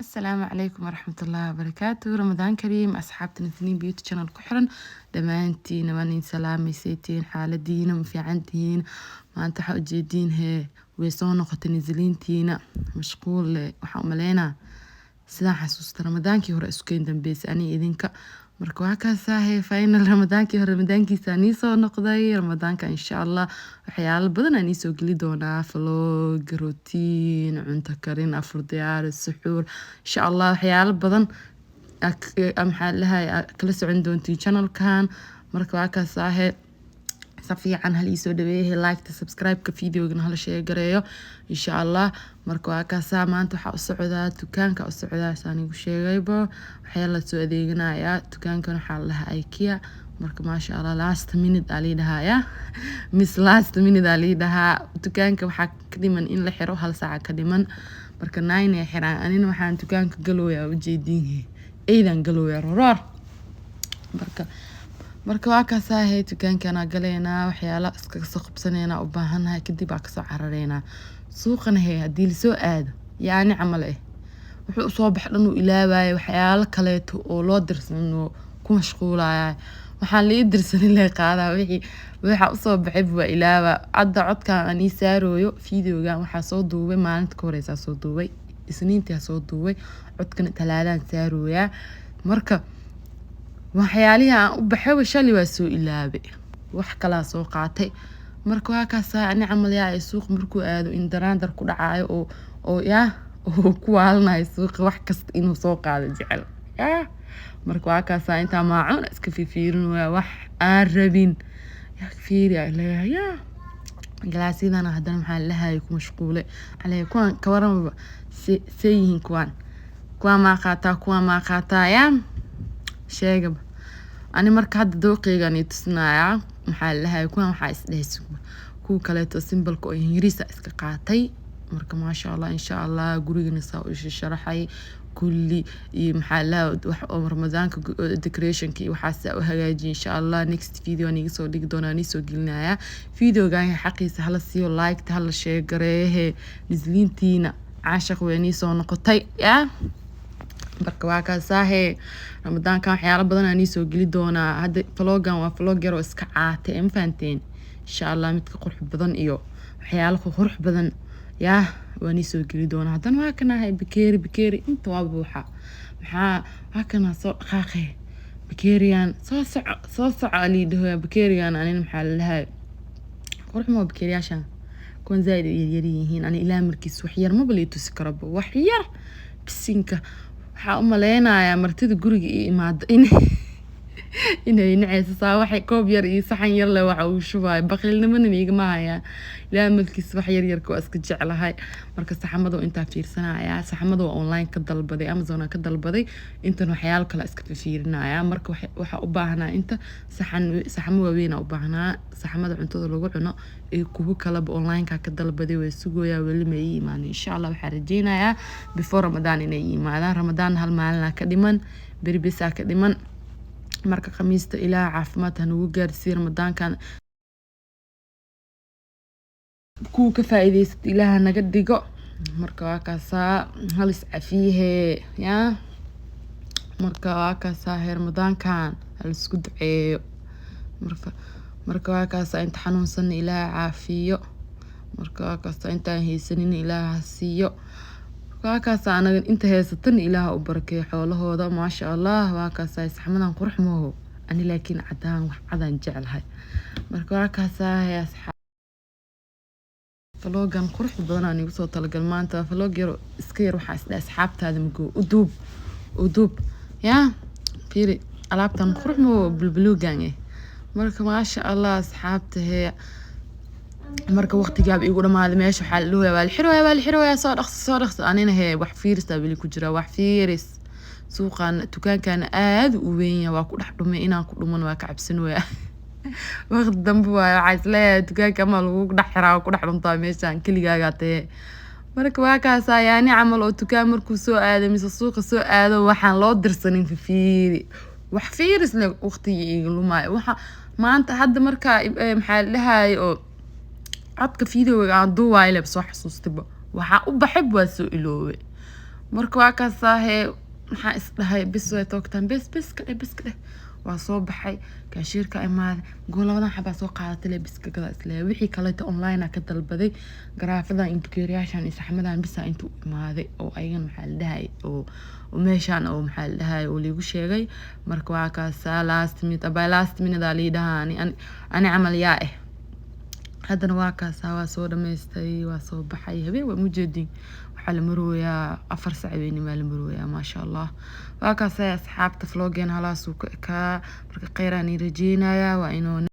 السلام عليكم ورحمة الله وبركاته. رمضان كريم أصحابتنا اثنين بيوتي channel كحرن دمانتين وانين سلامي سيتين حالدين في عندين ما انت حوجيدين هي ويسون قتني زلينتينا مشغول وحوملينا sidaan xasuusta ramadaankii hore isku keen dambeysay ani idinka marka waa kaasaahay final ramadaankii hore ramadaankiisa nii soo noqday ramadaanka insha Allah waxyaalo badan aan soo geli doonaa vlog routine cunto karin afur diyaar suxuur insha Allah waxyaalo badan maxaa lahay kala socon doontiin channelkan marka waa kaasaahay safiican hal isoo dhaweeyay like subscribe ka videogan hal share gareeyo insha Allah marka waa ka maanta waxa u socdaa dukaanka u socdaa saan igu sheegayba waxa la soo adeeganaya dukaankan waxa la lahaa IKEA marka ma sha Allah last minute ali dhahaya miss last minute ali dhaha dukaanka waxa ka dhiman in la xiro hal saac ka dhiman marka 9 ay xiraan anina waxaan dukaanka galooyaa u jeedin eedan galooyaa roor marka waa ka saahay dukaankan galeena waxyaalo iska soo qabsaneena u baahanahay kadib ka soo carareena suuqana hadii la soo aado yaani camal wuxuu soo baxdhan uu ilaaway waxyaalo kale oo loo dirsano ku mashquulaya waxaan la dirsan ilaa qaada waxa u soo baxay waa ilaawa cadda codka ani saarooyo videoga waxa soo duubay maalinta ka horeysa soo duubay isniintii soo duubay codkan talaadaan saarooya marka waxyaalihi aan u baxay shalay waa soo ilaabay wax kala soo qaatay marka waa ka saacni camal yaa suuq markuu aado in daraandar ku dhacayo oo ku waalnay suuq wax kasta inuu soo qaado jecel marka waa ka saa inta maacun iska fiirin wax aan rabin fiiri ilaahay galaasiyadana hadan maxaa lahaay ku mashquulay calee kuwan ka waran seeyihin kuwan ma qaataa yaa sheegaba ani marka hadda dooqeegan ay tusnaaya maxaa lahaay kuwan waxa isdheysay ku kale to symbol ko ingiriisa iska qaatay marka ma sha Allah insha Allah gurigana saa u sharaxay kulli maxaa la wax oo ramadaanka decorationki waxa u hagaaji insha Allah next video aan iga soo dhigi doonaa ni soo gelinaya videogan xaqiisa hala siiyo like hala share gareehe nisliintiina caashaq weeni soo noqotay marka waa ka saahay ramadaanka waxyaalo badan aan soo geli doonaa hadda vlogan waa vlog yar oo iska caatay in faanteen insha Allah mid ka qurux badan iyo waxyaalo qurux badan waan soo geli doonaa hadan waa kana hay bakeeri inta waa buuxa waa kana soo dhaqaaqay bakeeriyan soo soco ali dhaho bakeeriyan anin maxaa lahaay qurux ma bakeeriyaashan kun zaid yar yihiin ani ilaa markiis wax yar ma baleeto si karabo wax yar bisinka waxa u maleynayaa martida guriga imaado inay nacaysaa waxay koob yar iyo saxan yar leh waxa uu shubay baqilnimada igama haya ilaa malkiis wax yar ka iska jeclahay marka saxamada inta fiirsanaya saxamada online ka dalbaday Amazon ka dalbaday inta waxyaalo kale iska fiirinaya marka waxa u baahnaa inta saxamo waaweyn u baahnaa saxamada cuntada lagu cuno ee kuwa kale online ka dalbaday way sugooyaa wali ma iimaan insha Allah waxa rajeenayaa before Ramadan inay iimaadaan Ramadan hal maalin ka dhiman birbisa ka dhiman marka khamiista ilaa caafimaad han ugu gaarsiin ramadaankan ku ka faa'iideysto ilaaha naga dhigo marka waa ka halis cafiye marka waa ka ramadaankan hal isku duceeyo marka waa ka inta xanuunsan ilaaha caafiyo marka waa ka inta haysanin ilaaha siiyo waakaas anaga inta heesatan ilaaha u barakeeyo xoolahooda ma sha Allah waakaas saxmadan qurux mooho ani laakiin cadaan wax cadaan jecelahay marka waakaas asxaab vlogan qurux badan aan igu soo talagal maanta vlog yar iska yar waxa isla asxaabtaada mago u duub fiiri alaabtan qurux moo bulbulugan marka ma sha Allah asxaabta marka waqtiga igu dhamaaday meesha waxa loo waa la xirooyaa soo dhaqso anina wax fiirista bili ku jira wax fiiris suuqan dukaankan aad u weyn waa ku dhaxdhumay inaan ku dhuman waa ka cabsanooya waqti dambe waa isla dukaanka ma lagu dhaxraa ku dhaxdhuntaa meeshan kaligaaga tee marka waa kaas yaani camal oo dukaan markuu soo aado mise suuqa soo aado waxaan loo dirsanin fiiri wax fiiris leh waqtiga igu lumay waxa maanta hadda marka maxaa lahaay oo codka videoga aan duuwaay soo xasuustaba waxa u baxay waa soo iloowe marka waa kaasaahe maxaa isdhahay bis way toogtaan bis ka dheh waa soo baxay kaashiirka imaaday gooladan xabaa soo qaadatay le biska gada isle wixii kaleeto online ka dalbaday garaafadan intukeeriyaashan iyo saxmadan bisa intuu imaaday oo ayagan maxaa la dhahay oo meeshaan oo maxaa la dhahay oo liigu sheegay marka waa kaasaa last minute aa liidhahaa ani camal yaa haddana waa kaasaa waa soo dhamaystay waa soo baxay habeen waa mujeedin waxaa la marooyaa 4 saac weynima la marooyaa maasha allah waa kaasaa asxaabta vloggen halaasuu ka ekaa marka kheyr aan rajeynaya waa inuu